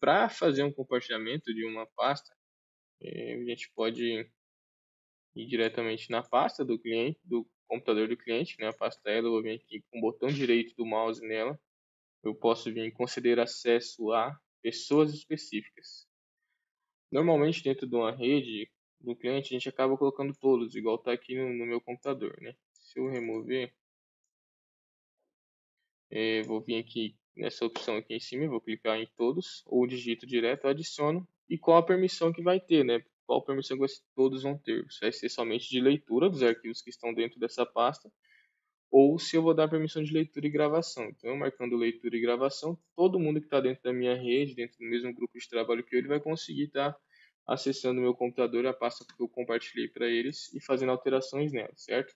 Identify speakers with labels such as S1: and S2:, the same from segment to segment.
S1: para fazer um compartilhamento de uma pasta, a gente pode ir diretamente na pasta do cliente, do computador do cliente, né? A pasta ela, eu vou vir aqui com o botão direito do mouse nela. Eu posso vir conceder acesso a pessoas específicas. Normalmente, dentro de uma rede do cliente, a gente acaba colocando todos, igual está aqui no meu computador, né? Se eu remover, vou vir aqui nessa opção aqui em cima, vou clicar em todos, ou digito direto, adiciono, e qual a permissão que vai ter, né? Qual a permissão que todos vão ter? Se vai ser somente de leitura dos arquivos que estão dentro dessa pasta, ou se eu vou dar permissão de leitura e gravação. Então, eu marcando leitura e gravação, todo mundo que está dentro da minha rede, dentro do mesmo grupo de trabalho que eu, ele vai conseguir estar acessando o meu computador, a pasta que eu compartilhei para eles e fazendo alterações nela, certo?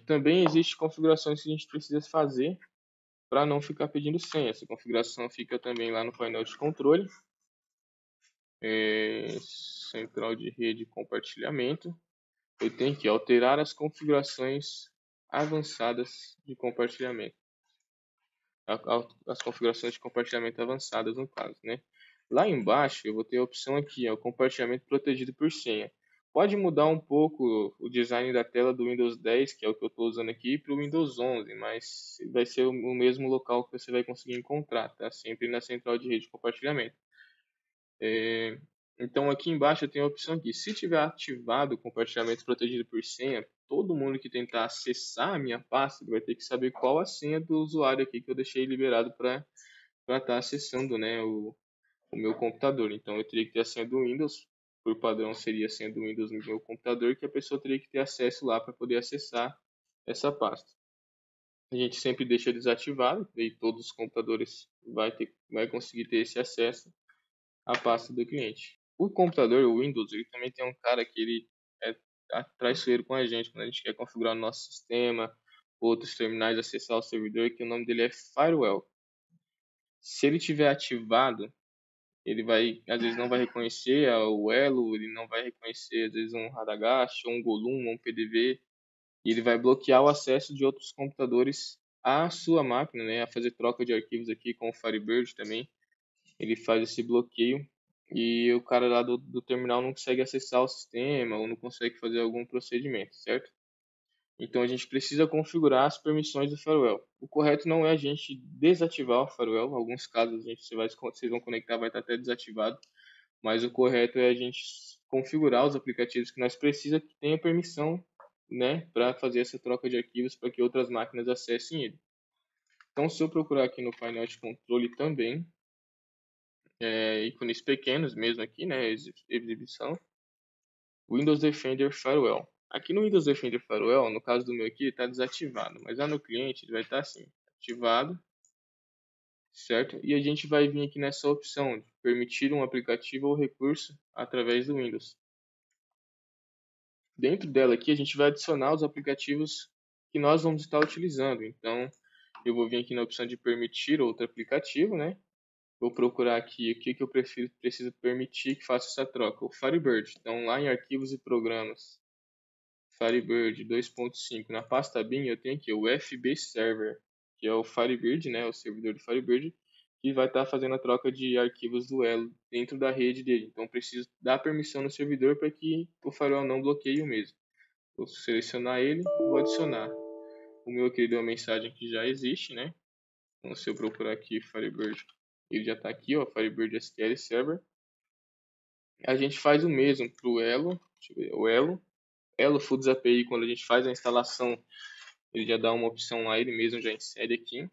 S1: Também existem configurações que a gente precisa fazer para não ficar pedindo senha. Essa configuração fica também lá no painel de controle. Central de rede e compartilhamento. Eu tenho que alterar as configurações avançadas de compartilhamento. As configurações de compartilhamento avançadas, no caso, né? Lá embaixo eu vou ter a opção aqui, o compartilhamento protegido por senha. Pode mudar um pouco o design da tela do Windows 10, que é o que eu estou usando aqui, para o Windows 11, mas vai ser o mesmo local que você vai conseguir encontrar, tá? Sempre na central de rede de compartilhamento. Então aqui embaixo eu tenho a opção aqui, se tiver ativado o compartilhamento protegido por senha, todo mundo que tentar acessar a minha pasta vai ter que saber qual a senha do usuário aqui que eu deixei liberado para estar acessando, né, o meu computador. Então eu teria que ter a senha do Windows, por padrão seria a senha do Windows no meu computador, que a pessoa teria que ter acesso lá para poder acessar essa pasta. A gente sempre deixa desativado, e todos os computadores vai conseguir ter esse acesso à pasta do cliente. O computador, o Windows, ele também tem um cara que ele é traiçoeiro com a gente quando a gente quer configurar o nosso sistema, outros terminais, acessar o servidor, que o nome dele é Firewall. Se ele tiver ativado, ele vai, às vezes não vai reconhecer o Elo, ele não vai reconhecer, às vezes, um Radagast, um Golum, um PDV, e ele vai bloquear o acesso de outros computadores à sua máquina, né, a fazer troca de arquivos aqui com o Firebird também. Ele faz esse bloqueio e o cara lá do terminal não consegue acessar o sistema ou não consegue fazer algum procedimento, certo? Então a gente precisa configurar as permissões do firewall. O correto não é a gente desativar o firewall. Em alguns casos vocês vão conectar, vai estar até desativado. Mas o correto é a gente configurar os aplicativos que nós precisamos que tenham permissão, né, para fazer essa troca de arquivos para que outras máquinas acessem ele. Então, se eu procurar aqui no painel de controle também, ícones pequenos mesmo aqui, né, exibição, Windows Defender Firewall. Aqui no Windows Defender Firewall, no caso do meu aqui, está desativado, mas lá no cliente ele vai estar assim, ativado, certo? E a gente vai vir aqui nessa opção de permitir um aplicativo ou recurso através do Windows. Dentro dela aqui a gente vai adicionar os aplicativos que nós vamos estar utilizando. Então, eu vou vir aqui na opção de permitir outro aplicativo, né? Vou procurar aqui o que eu preciso permitir que faça essa troca. O Firebird. Então, lá em arquivos e programas, Firebird 2.5, na pasta bin, eu tenho aqui o FB Server, que é o Firebird, né, o servidor do Firebird, que vai estar fazendo a troca de arquivos do Elo dentro da rede dele. Então, preciso dar permissão no servidor para que o firewall não bloqueie o mesmo. Vou selecionar ele, vou adicionar. O meu aqui deu uma mensagem que já existe, né? Então, se eu procurar aqui Firebird, ele já está aqui, ó, Firebird SQL Server. A gente faz o mesmo para o Elo, deixa eu ver, o Elo Foods API, quando a gente faz a instalação, ele já dá uma opção lá, ele mesmo já insere aqui.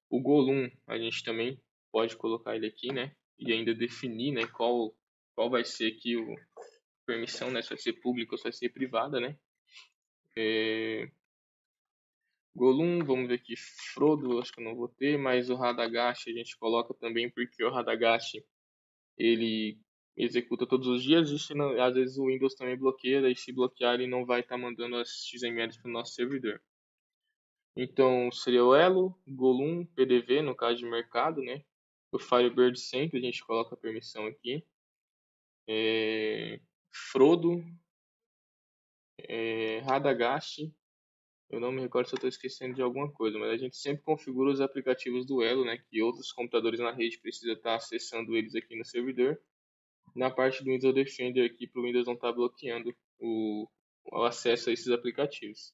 S1: O Golum, a gente também pode colocar ele aqui, né? E ainda definir, né, qual vai ser aqui a permissão, né? Se vai ser pública ou se vai ser privada, né? Golum, vamos ver aqui, Frodo, acho que eu não vou ter, mas o Radagast a gente coloca também, porque o Radagast, ele executa todos os dias, e às vezes o Windows também bloqueia, e se bloquear ele não vai estar mandando as XMLs para o nosso servidor. Então seria o Elo, Golum, PDV, no caso de mercado, né? O Firebird sempre a gente coloca a permissão aqui. Frodo, Radagast, Eu não me recordo se eu estou esquecendo de alguma coisa, mas a gente sempre configura os aplicativos do Elo, né? Que outros computadores na rede precisam estar acessando eles aqui no servidor. Na parte do Windows Defender aqui, para o Windows não estar bloqueando o acesso a esses aplicativos.